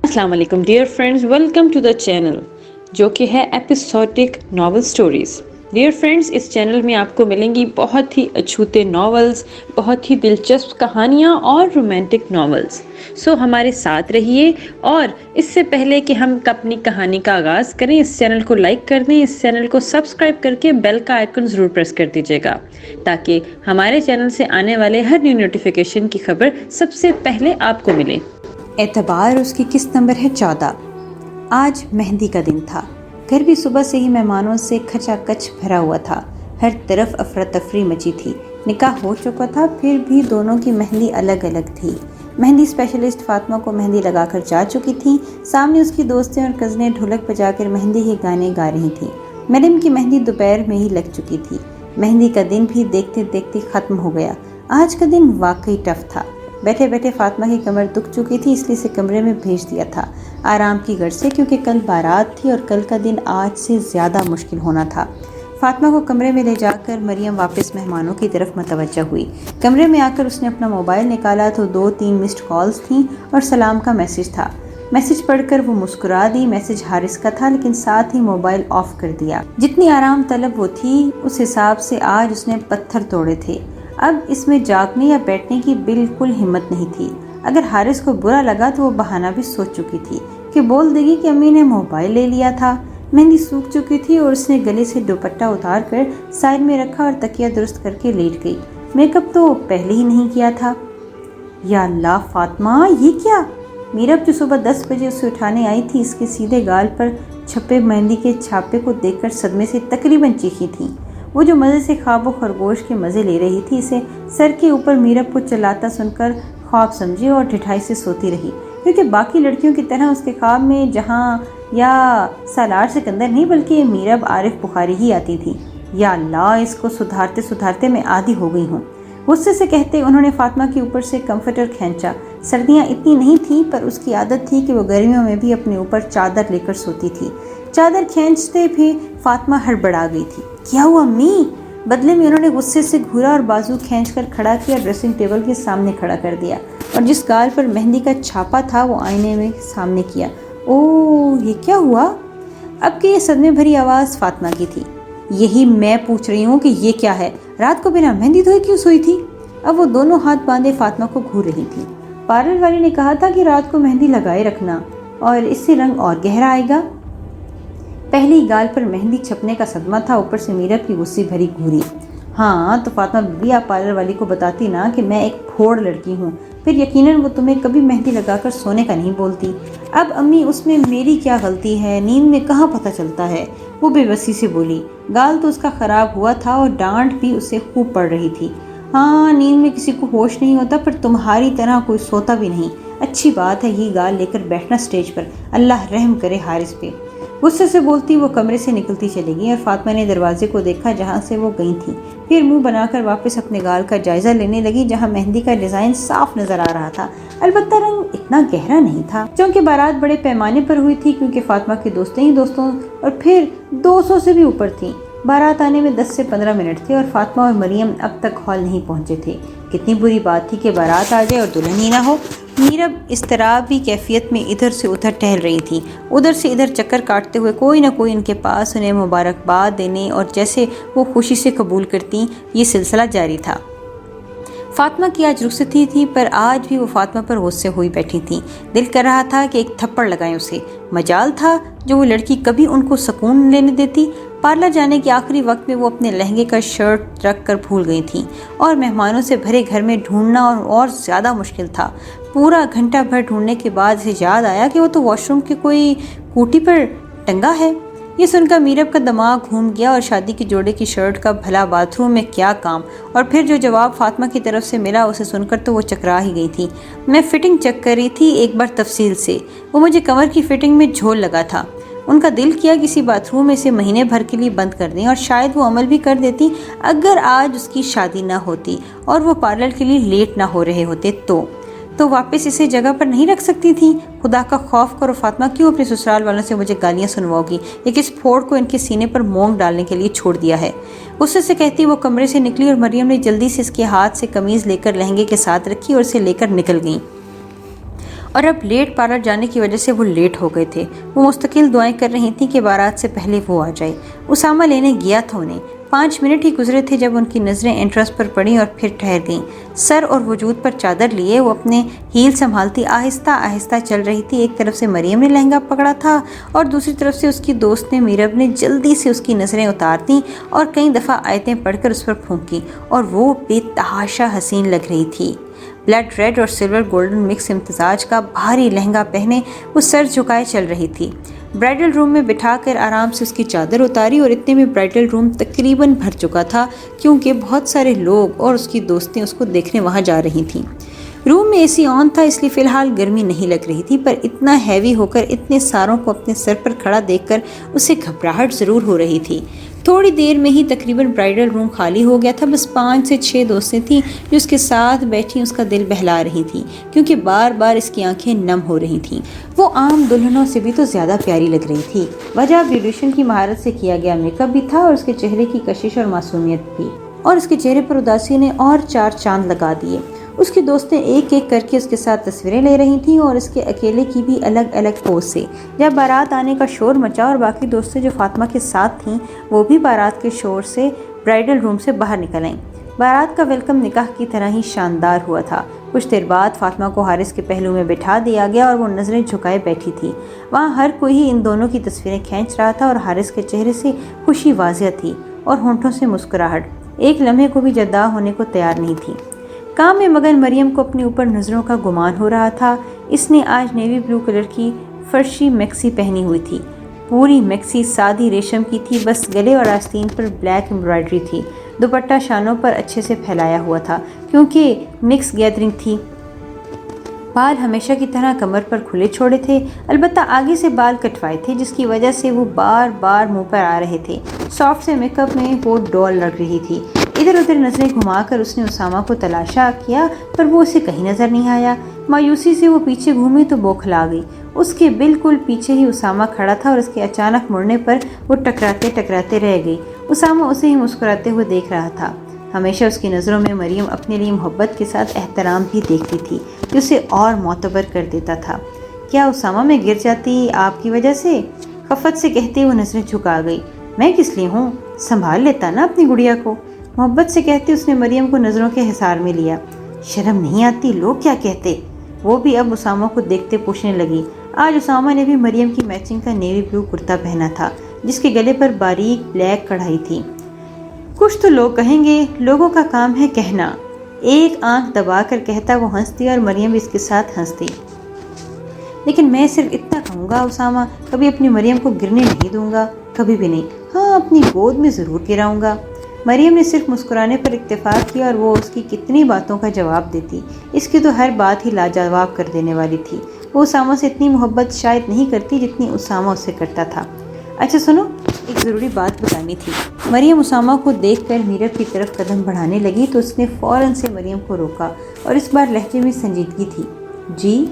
السلام علیکم dear friends, welcome to the channel جو کہ ہے episodic novel stories. Dear friends, اس چینل میں آپ کو ملیں گی بہت ہی اچھوتے ناولز، بہت ہی دلچسپ کہانیاں اور رومانٹک ناولز۔ سو ہمارے ساتھ رہیے، اور اس سے پہلے کہ ہم اپنی کہانی کا آغاز کریں، اس چینل کو لائک کر دیں، اس چینل کو سبسکرائب کر کے بیل کا آئیکن ضرور پریس کر دیجیے گا تاکہ ہمارے چینل سے آنے والے ہر نیو نوٹیفیکیشن کی خبر سب سے پہلے آپ کو ملے۔ اعتبار اس کی قسط نمبر ہے 14۔ آج مہندی کا دن تھا۔ گھر بھی صبح سے ہی مہمانوں سے کھچا کچ بھرا ہوا تھا۔ ہر طرف افراتفری مچی تھی۔ نکاح ہو چکا تھا، پھر بھی دونوں کی مہندی الگ الگ تھی۔ مہندی اسپیشلسٹ فاطمہ کو مہندی لگا کر جا چکی تھی۔ سامنے اس کی دوستیں اور کزنیں ڈھولک بجا کر مہندی کے گانے گا رہی تھیں۔ مریم کی مہندی دوپہر میں ہی لگ چکی تھی۔ مہندی کا دن بھی دیکھتے دیکھتے ختم ہو گیا۔ آج کا دن واقعی ٹف تھا۔ بیٹھے بیٹھے فاطمہ کی کمر دکھ چکی تھی، اس لیے اسے کمرے میں بھیج دیا تھا آرام کی غرض سے، کیونکہ کل بارات تھی اور کل کا دن آج سے زیادہ مشکل ہونا تھا۔ فاطمہ کو کمرے میں لے جا کر مریم واپس مہمانوں کی طرف متوجہ ہوئی۔ کمرے میں آ کر اس نے اپنا موبائل نکالا تو 2-3 مسڈ کالز تھیں اور سلام کا میسج تھا۔ میسج پڑھ کر وہ مسکرا دی۔ میسج حارث کا تھا، لیکن ساتھ ہی موبائل آف کر دیا۔ جتنی آرام طلب وہ تھی، اس حساب سے آج اس نے پتھر توڑے تھے۔ اب اس میں جاگنے یا بیٹھنے کی بالکل ہمت نہیں تھی۔ اگر حارث کو برا لگا تو وہ بہانہ بھی سوچ چکی تھی کہ بول دے گی کہ امی نے موبائل لے لیا تھا۔ مہندی سوکھ چکی تھی اور اس نے گلے سے دوپٹہ اتار کر سائڈ میں رکھا اور تکیہ درست کر کے لیٹ گئی۔ میک اپ تو پہلے ہی نہیں کیا تھا۔ یا اللہ فاطمہ، یہ کیا؟ میرب جو صبح 10 بجے اسے اٹھانے آئی تھی، اس کے سیدھے گال پر چھپے مہندی کے چھاپے کو دیکھ کر صدمے سے تقریباً چیخی تھی۔ وہ جو مزے سے خواب و خرگوش کے مزے لے رہی تھی، اسے سر کے اوپر میرب کو چلاتا سن کر خواب سمجھی اور ڈھٹائی سے سوتی رہی، کیونکہ باقی لڑکیوں کی طرح اس کے خواب میں جہاں یا سالار سکندر نہیں بلکہ میرب عارف بخاری ہی آتی تھی۔ یا اللہ، اس کو سدھارتے سدھارتے میں عادی ہو گئی ہوں۔ غصے سے کہتے انہوں نے فاطمہ کے اوپر سے کمفرٹر کھینچا۔ سردیاں اتنی نہیں تھیں، پر اس کی عادت تھی کہ وہ گرمیوں میں بھی اپنے اوپر چادر لے کر سوتی تھی۔ چادر کھینچتے بھی فاطمہ ہڑبڑا گئی تھی۔ کیا ہوا امی؟ بدلے میں انہوں نے غصے سے گھورا اور بازو کھینچ کر کھڑا کیا، ڈریسنگ ٹیبل کے سامنے کھڑا کر دیا اور جس گال پر مہندی کا چھاپا تھا وہ آئینے میں سامنے کیا۔ اوہ، یہ کیا ہوا؟ اب کہ یہ صدمے بھری آواز فاطمہ کی تھی۔ یہی میں پوچھ رہی ہوں کہ یہ کیا ہے؟ رات کو بنا مہندی دھوئے کیوں سوئی تھی؟ اب وہ دونوں ہاتھ باندھے فاطمہ کو گھور رہی تھی۔ پارلر والی نے کہا تھا کہ رات کو مہندی لگائے رکھنا اور اس سے رنگ اور گہرا آئے گا۔ پہلی گال پر مہندی چھپنے کا صدمہ تھا، اوپر سے میرب کی غصے بھری گھوری۔ ہاں تو فاطمہ بی آپ پارلر والی کو بتاتی نا کہ میں ایک پھوڑ لڑکی ہوں، پھر یقیناً وہ تمہیں کبھی مہندی لگا کر سونے کا نہیں بولتی۔ اب امی، اس میں میری کیا غلطی ہے؟ نیند میں کہاں پتہ چلتا ہے؟ وہ بے بسی سے بولی۔ گال تو اس کا خراب ہوا تھا اور ڈانٹ بھی اسے خوب پڑ رہی تھی۔ ہاں، نیند میں کسی کو ہوش نہیں ہوتا، پر تمہاری طرح کوئی سوتا بھی نہیں۔ اچھی بات ہے یہ گال لے کر بیٹھنا اسٹیج پر، اللہ رحم کرے حارث پہ۔ غصے سے بولتی وہ کمرے سے نکلتی چلی گئی اور فاطمہ نے دروازے کو دیکھا جہاں سے وہ گئی تھی، پھر منہ بنا کر واپس اپنے گال کا جائزہ لینے لگی جہاں مہندی کا ڈیزائن صاف نظر آ رہا تھا، البتہ رنگ اتنا گہرا نہیں تھا۔ چونکہ بارات بڑے پیمانے پر ہوئی تھی، کیونکہ فاطمہ کے دوستیں ہی دوستوں اور پھر 200 سے بھی اوپر تھیں۔ بارات آنے میں 10 سے 15 منٹ تھے اور فاطمہ اور مریم اب تک ہال نہیں پہنچے تھے۔ کتنی بری بات تھی کہ بارات آ جائے اور دلہن ہی نہ ہو۔ میرب اضطرابی کیفیت میں ادھر سے ادھر ٹہل رہی تھی، ادھر سے ادھر چکر کاٹتے ہوئے کوئی نہ کوئی ان کے پاس انہیں مبارکباد دینے اور جیسے وہ خوشی سے قبول کرتی، یہ سلسلہ جاری تھا۔ فاطمہ کی آج رخصتی تھی، پر آج بھی وہ فاطمہ پر غصے ہوئی بیٹھی تھیں۔ دل کر رہا تھا کہ ایک تھپڑ لگائیں اسے۔ مجال تھا جو وہ لڑکی کبھی ان کو سکون لینے دیتی۔ پارلر جانے کے آخری وقت میں وہ اپنے لہنگے کا شرٹ رکھ کر بھول گئی تھیں اور مہمانوں سے بھرے گھر میں ڈھونڈنا اور زیادہ مشکل تھا۔ پورا گھنٹہ بھر ڈھونڈنے کے بعد اسے یاد آیا کہ وہ تو واش روم کے کوئی کوٹی پر ٹنگا ہے۔ یہ سن کر میرب کا دماغ گھوم گیا اور شادی کے جوڑے کی شرٹ کا بھلا باتھ روم میں کیا کام، اور پھر جو جواب فاطمہ کی طرف سے ملا اسے سن کر تو وہ چکرا ہی گئی تھی۔ میں فٹنگ چیک کر رہی تھی ایک بار تفصیل سے، وہ مجھے کمر کی فٹنگ میں جھول لگا تھا۔ ان کا دل کیا کسی باتھ روم میں اسے مہینے بھر کے لیے بند کر دیں، اور شاید وہ عمل بھی کر دیتی اگر آج اس کی شادی نہ ہوتی اور وہ پارلر کے لیے لیٹ نہ ہو رہے ہوتے تو واپس اسے جگہ پر نہیں رکھ سکتی تھی۔ خدا کا خوف کرو فاطمہ، کیوں اپنے سسرال والوں سے مجھے گالیاں سنواؤ گی؟ ایک اس پھوڑ کو ان کے سینے پر مونگ ڈالنے کے لیے چھوڑ دیا ہے۔ غصے سے کہتی وہ کمرے سے نکلی اور مریم نے جلدی سے اس کے ہاتھ سے قمیض لے کر لہنگے کے ساتھ رکھی اور اسے لے کر نکل گئی اور اب لیٹ پارلر جانے کی وجہ سے وہ لیٹ ہو گئے تھے۔ وہ مستقل دعائیں کر رہی تھیں کہ بارات سے پہلے وہ آ جائے۔ اسامہ لینے گیا تھا انہیں۔ 5 منٹ ہی گزرے تھے جب ان کی نظریں انٹرس پر پڑیں اور پھر ٹھہر گئیں۔ سر اور وجود پر چادر لیے وہ اپنے ہیل سنبھالتی آہستہ آہستہ چل رہی تھی۔ ایک طرف سے مریم نے لہنگا پکڑا تھا اور دوسری طرف سے اس کی دوست نے میرب نے جلدی سے اس کی نظریں اتار دیں اور کئی دفعہ آیتیں پڑھ کر اس پر پھونکی، اور وہ بے تحاشا حسین لگ رہی تھی۔ بلڈ ریڈ اور سلور گولڈن مکس امتزاج کا بھاری لہنگا پہنے وہ سر جھکائے چل رہی تھی۔ برائڈل روم میں بٹھا کر آرام سے اس کی چادر اتاری اور اتنے میں برائڈل روم تقریباً بھر چکا تھا، کیونکہ بہت سارے لوگ اور اس کی دوستیں اس کو دیکھنے وہاں جا رہی تھیں۔ روم میں اے سی آن تھا، اس لیے فی الحال گرمی نہیں لگ رہی تھی، پر اتنا ہیوی ہو کر اتنے ساروں کو اپنے سر پر کھڑا دیکھ کر اسے گھبراہٹ ضرور ہو رہی تھی۔ تھوڑی دیر میں ہی تقریباً برائڈل روم خالی ہو گیا تھا۔ بس 5 سے 6 دوستیں تھیں جو اس کے ساتھ بیٹھی اس کا دل بہلا رہی تھیں، کیونکہ بار بار اس کی آنکھیں نم ہو رہی تھیں۔ وہ عام دلہنوں سے بھی تو زیادہ پیاری لگ رہی تھی۔ وجہ بیوٹیشین کی مہارت سے کیا گیا میک اپ بھی تھا، اور اس کے چہرے کی کشش اور معصومیت بھی، اور اس کے چہرے پر اداسی نے اور 4 چاند لگا دیے۔ اس کی دوستیں ایک ایک کر کے اس کے ساتھ تصویریں لے رہی تھیں، اور اس کے اکیلے کی بھی الگ الگ پوز سے۔ جب بارات آنے کا شور مچا اور باقی دوستیں جو فاطمہ کے ساتھ تھیں وہ بھی بارات کے شور سے برائڈل روم سے باہر نکل آئیں۔ بارات کا ویلکم نکاح کی طرح ہی شاندار ہوا تھا۔ کچھ دیر بعد فاطمہ کو حارث کے پہلو میں بٹھا دیا گیا اور وہ نظریں جھکائے بیٹھی تھی۔ وہاں ہر کوئی ہی ان دونوں کی تصویریں کھینچ رہا تھا، اور حارث کے چہرے سے خوشی واضح تھی اور ہونٹوں سے مسکراہٹ ایک لمحے کو بھی جدا ہونے کو تیار نہیں تھی۔ کام میں مگن مریم کو اپنے اوپر نظروں کا گمان ہو رہا تھا۔ اس نے آج نیوی بلو کلر کی فرشی میکسی پہنی ہوئی تھی۔ پوری میکسی سادی ریشم کی تھی، بس گلے اور آستین پر بلیک ایمبرائڈری تھی۔ دوپٹہ شانوں پر اچھے سے پھیلایا ہوا تھا، کیونکہ مکس گیدرنگ تھی۔ بال ہمیشہ کی طرح کمر پر کھلے چھوڑے تھے، البتہ آگے سے بال کٹوائے تھے، جس کی وجہ سے وہ بار بار منہ پر آ رہے تھے۔ سافٹ سے میک اپ میں وہ ڈول لگ رہی تھی۔ ادھر ادھر نظریں گھما کر اس نے اسامہ کو تلاشا کیا، پر وہ اسے کہیں نظر نہیں آیا۔ مایوسی سے وہ پیچھے گھومی تو بوکھلا گئی۔ اس کے بالکل پیچھے ہی اسامہ کھڑا تھا، اور اس کے اچانک مڑنے پر وہ ٹکراتے ٹکراتے رہ گئی۔ اسامہ اسے ہی مسکراتے ہوئے دیکھ رہا تھا۔ ہمیشہ اس کی نظروں میں مریم اپنے لیے محبت کے ساتھ احترام بھی دیکھتی تھی، جو اسے اور معتبر کر دیتا تھا۔ کیا اسامہ میں گر جاتی آپ کی وجہ سے؟ خفت سے کہتے وہ نظریں جھکا گئی۔ میں کس لیے ہوں، سنبھال لیتا نا اپنی گڑیا کو، محبت سے کہتے اس نے مریم کو نظروں کے حصار میں لیا۔ شرم نہیں آتی، لوگ کیا کہتے؟ وہ بھی اب اسامہ کو دیکھتے پوچھنے لگی۔ آج اسامہ نے بھی مریم کی میچنگ کا نیوی بلو کرتا پہنا تھا، جس کے گلے پر باریک بلیک کڑھائی تھی۔ کچھ تو لوگ کہیں گے، لوگوں کا کام ہے کہنا۔ ایک آنکھ دبا کر کہتا وہ ہنستی، اور مریم بھی اس کے ساتھ ہنستی۔ لیکن میں صرف اتنا کہوں گا اسامہ، کبھی اپنی مریم کو گرنے نہیں دوں گا، کبھی بھی نہیں۔ ہاں، اپنی گود میں ضرور گراؤں گا۔ مریم نے صرف مسکرانے پر اکتفا کیا، اور وہ اس کی کتنی باتوں کا جواب دیتی۔ اس کی تو ہر بات ہی لاجواب کر دینے والی تھی۔ وہ اسامہ سے اتنی محبت شاید نہیں کرتی جتنی اسامہ اس سے کرتا تھا۔ اچھا سنو، ایک ضروری بات بتانی تھی۔ مریم اسامہ کو دیکھ کر میرب کی طرف قدم بڑھانے لگی تو اس نے فوراً سے مریم کو روکا، اور اس بار لہجے میں سنجیدگی تھی۔ جی؟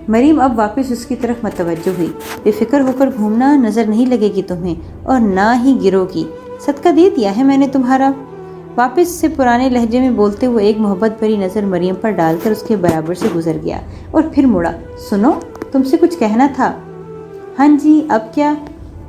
مریم اب واپس اس کی طرف متوجہ ہوئی۔ بے فکر ہو کر گھومنا، نظر نہیں لگے گی تمہیں، اور نہ ہی گرو گی۔ صدقہ دے دیا ہے میں نے تمہارا۔ واپس سے پرانے لہجے میں بولتے ہوئے ایک محبت بھری نظر مریم پر ڈال کر اس کے برابر سے گزر گیا، اور پھر مڑا۔ سنو، تم سے کچھ کہنا تھا۔ ہاں جی، اب کیا؟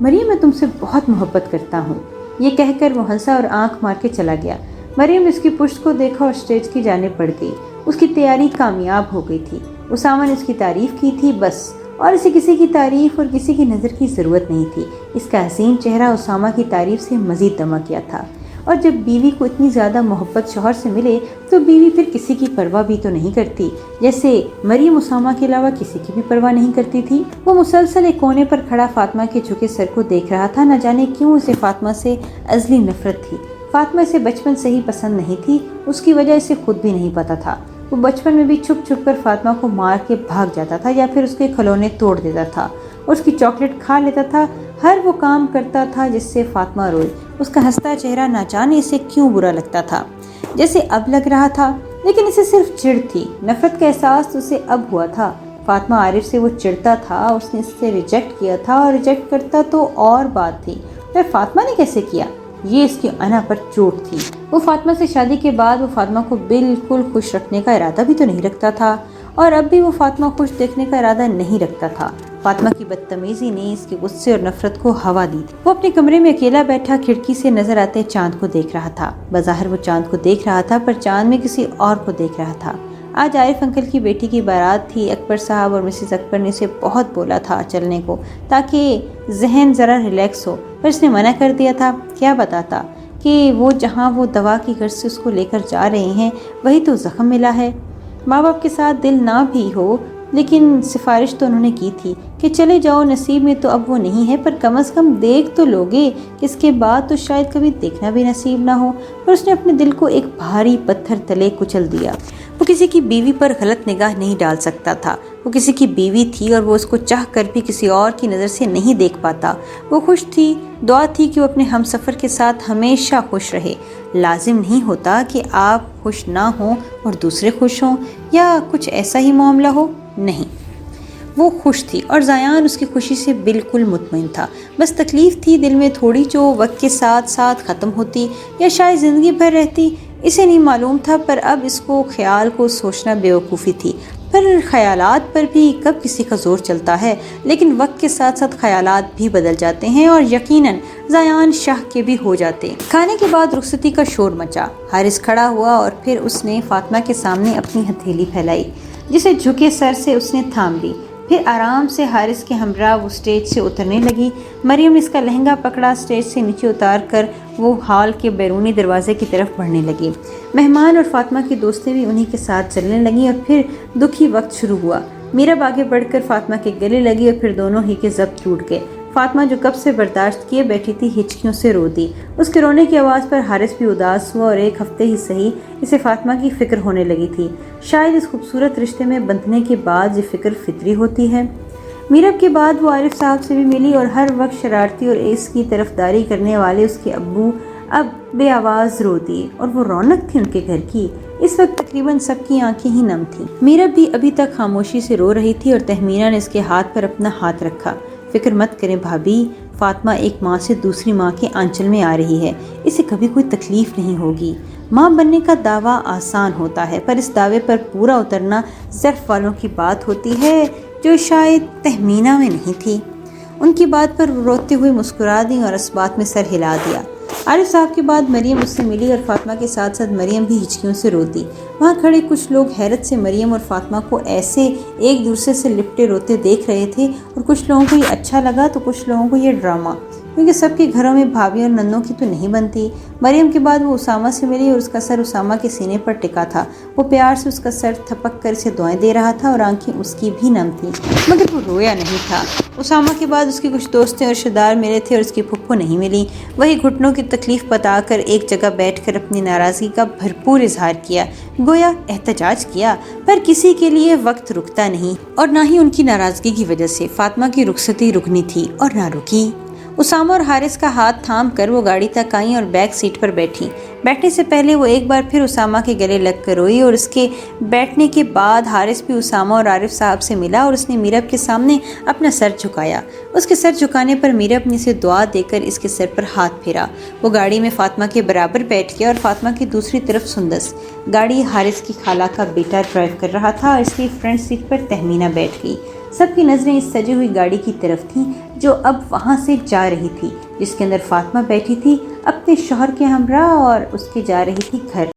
مریم میں تم سے بہت محبت کرتا ہوں، یہ کہہ کر وہ ہنسا اور آنکھ مار کے چلا گیا۔ مریم نے اس کی پشت کو دیکھا اور اسٹیج کی جانب بڑھ گئی۔ اس کی تیاری کامیاب ہو گئی تھی۔ اسامہ نے اس کی تعریف کی تھی بس، اور اسے کسی کی تعریف اور کسی کی نظر کی ضرورت نہیں تھی۔ اس کا حسین چہرہ اسامہ کی تعریف سے مزید دمک گیا تھا، اور جب بیوی کو اتنی زیادہ محبت شوہر سے ملے تو بیوی پھر کسی کی پرواہ بھی تو نہیں کرتی، جیسے مریم اسامہ کے علاوہ کسی کی بھی پرواہ نہیں کرتی تھی۔ وہ مسلسل ایک کونے پر کھڑا فاطمہ کے جھکے سر کو دیکھ رہا تھا۔ نہ جانے کیوں اسے فاطمہ سے ازلی نفرت تھی۔ فاطمہ اسے بچپن سے ہی پسند نہیں تھی، اس کی وجہ اسے خود بھی نہیں پتا تھا۔ وہ بچپن میں بھی چھپ چھپ کر فاطمہ کو مار کے بھاگ جاتا تھا، یا پھر اس کے کھلونے توڑ دیتا تھا، اور اس کی چاکلیٹ کھا لیتا تھا۔ ہر وہ کام کرتا تھا جس سے فاطمہ روئے۔ اس کا ہنستا چہرہ نہ جانے اسے کیوں برا لگتا تھا، جیسے اب لگ رہا تھا، لیکن اسے صرف چڑ تھی۔ نفرت کا احساس تو اسے اب ہوا تھا۔ فاطمہ عارف سے وہ چڑھتا تھا، اس نے اس سے ریجیکٹ کیا تھا، اور ریجیکٹ کرتا تو اور بات تھی، پھر فاطمہ نے کیسے کیا؟ یہ اس کی انا پر چوٹ تھی۔ وہ فاطمہ سے شادی کے بعد وہ فاطمہ کو بالکل خوش رکھنے کا ارادہ بھی تو نہیں رکھتا تھا، اور اب بھی وہ فاطمہ خوش دیکھنے کا ارادہ نہیں رکھتا تھا۔ فاطمہ کی بدتمیزی نے اس کے غصے اور نفرت کو ہوا دی تھی۔ وہ اپنے کمرے میں اکیلا بیٹھا کھڑکی سے نظر آتے چاند کو دیکھ رہا تھا۔ بظاہر وہ چاند کو دیکھ رہا تھا پر چاند میں کسی اور کو دیکھ رہا تھا۔ آج عارف انکل کی بیٹی کی بارات تھی۔ اکبر صاحب اور مسز اکبر نے اسے بہت بولا تھا چلنے کو تاکہ ذہن ذرا ریلیکس ہو، پر اس نے منع کر دیا تھا۔ کیا بتاتا کہ وہ جہاں وہ دوا کی غرض سے اس کو لے کر جا رہے ہیں وہی تو زخم ملا ہے۔ ماں باپ کے ساتھ دل نہ بھی ہو لیکن سفارش تو انہوں نے کی تھی کہ چلے جاؤ، نصیب میں تو اب وہ نہیں ہے، پر کم از کم دیکھ تو لوگے کہ اس کے بعد تو شاید کبھی دیکھنا بھی نصیب نہ ہو۔ پر اس نے اپنے دل کو ایک بھاری پتھر تلے کچل دیا۔ وہ کسی کی بیوی پر غلط نگاہ نہیں ڈال سکتا تھا۔ وہ کسی کی بیوی تھی اور وہ اس کو چاہ کر بھی کسی اور کی نظر سے نہیں دیکھ پاتا۔ وہ خوش تھی، دعا تھی کہ وہ اپنے ہم سفر کے ساتھ ہمیشہ خوش رہے۔ لازم نہیں ہوتا کہ آپ خوش نہ ہوں اور دوسرے خوش ہوں، یا کچھ ایسا ہی معاملہ ہو، نہیں۔ وہ خوش تھی اور زیان اس کی خوشی سے بالکل مطمئن تھا۔ بس تکلیف تھی دل میں تھوڑی جو وقت کے ساتھ ساتھ ختم ہوتی یا شاید زندگی بھر رہتی، اسے نہیں معلوم تھا، پر اب اس کو خیال کو سوچنا بیوقوفی تھی۔ پر خیالات پر بھی کب کسی کا زور چلتا ہے، لیکن وقت کے ساتھ ساتھ خیالات بھی بدل جاتے ہیں اور یقیناً زیان شاہ کے بھی ہو جاتے۔ کھانے کے بعد رخصتی کا شور مچا۔ حارث کھڑا ہوا اور پھر اس نے فاطمہ کے سامنے اپنی ہتھیلی پھیلائی جسے جھکے سر سے اس نے تھام لی۔ پھر آرام سے حارث کے ہمراہ وہ اسٹیج سے اترنے لگی۔ مریم نے اس کا لہنگا پکڑا، اسٹیج سے نیچے اتار کر وہ ہال کے بیرونی دروازے کی طرف بڑھنے لگی۔ مہمان اور فاطمہ کی دوستیں بھی انہی کے ساتھ چلنے لگیں اور پھر دکھی وقت شروع ہوا۔ میرب آگے بڑھ کر فاطمہ کے گلے لگی اور پھر دونوں ہی کے ضبط ٹوٹ گئے۔ فاطمہ جو کب سے برداشت کیے بیٹھی تھی ہچکیوں سے رو دی۔ اس کے رونے کی آواز پر حارث بھی اداس ہوا اور ایک ہفتے ہی صحیح اسے فاطمہ کی فکر ہونے لگی تھی۔ شاید اس خوبصورت رشتے میں بندھنے کے بعد یہ فکر فطری ہوتی ہے۔ میرب کے بعد وہ عارف صاحب سے بھی ملی اور ہر وقت شرارتی اور اس کی طرفداری کرنے والے اس کے ابو اب بے آواز رو دیے اور وہ رونق تھی ان کے گھر کی۔ اس وقت تقریباً سب کی آنکھیں ہی نم تھیں۔ میرب بھی ابھی تک خاموشی سے رو رہی تھی اور تہمینہ نے اس کے ہاتھ پر اپنا ہاتھ رکھا۔ فکر مت کریں بھابی، فاطمہ ایک ماں سے دوسری ماں کے آنچل میں آ رہی ہے، اسے کبھی کوئی تکلیف نہیں ہوگی۔ ماں بننے کا دعویٰ آسان ہوتا ہے پر اس دعوے پر پورا اترنا ظرف والوں کی بات ہوتی ہے، جو شاید تہمینہ میں نہیں تھی۔ ان کی بات پر روتے ہوئے مسکرا دی اور اس بات میں سر ہلا دیا۔ عارف صاحب کے بعد مریم اس سے ملی اور فاطمہ کے ساتھ ساتھ مریم بھی ہچکیوں سے رو دی۔ وہاں کھڑے کچھ لوگ حیرت سے مریم اور فاطمہ کو ایسے ایک دوسرے سے لپٹے روتے دیکھ رہے تھے، اور کچھ لوگوں کو یہ اچھا لگا تو کچھ لوگوں کو یہ ڈرامہ، کیونکہ سب کے گھروں میں بھابھی اور نندوں کی تو نہیں بنتی۔ مریم کے بعد وہ اسامہ سے ملی اور اس کا سر اسامہ کے سینے پر ٹکا تھا۔ وہ پیار سے اس کا سر تھپک کر اسے دعائیں دے رہا تھا اور آنکھیں اس کی بھی نم تھیں، مگر وہ رویا نہیں تھا۔ اسامہ کے بعد اس کی کچھ دوستیں اور رشتہ دار ملے تھے اور اس کی پھپھو نہیں ملی۔ وہی گھٹنوں کی تکلیف بتا کر ایک جگہ بیٹھ کر اپنی ناراضگی کا بھرپور اظہار کیا، گویا احتجاج کیا، پر کسی کے لیے وقت رکتا نہیں اور نہ ہی ان کی ناراضگی کی وجہ سے فاطمہ کی رخصتی رکنی تھی اور نہ رکی۔ اسامہ اور حارث کا ہاتھ تھام کر وہ گاڑی تک آئیں اور بیک سیٹ پر بیٹھی۔ بیٹھنے سے پہلے وہ ایک بار پھر اسامہ کے گلے لگ کر روئی، اور اس کے بیٹھنے کے بعد حارث بھی اسامہ اور عارف صاحب سے ملا اور اس نے میرب کے سامنے اپنا سر جھکایا۔ اس کے سر جھکانے پر میرب نے اسے دعا دے کر اس کے سر پر ہاتھ پھیرا۔ وہ گاڑی میں فاطمہ کے برابر بیٹھ گیا اور فاطمہ کی دوسری طرف سندس۔ گاڑی حارث کی خالہ کا بیٹا ڈرائیو کر رہا تھا اور اس کی فرنٹ سیٹ پر تہمینہ بیٹھ گئی۔ سب کی نظریں اس سجی ہوئی گاڑی کی طرف تھیں جو اب وہاں سے جا رہی تھی، جس کے اندر فاطمہ بیٹھی تھی اپنے شوہر کے ہمراہ، اور اس کے جا رہی تھی گھر۔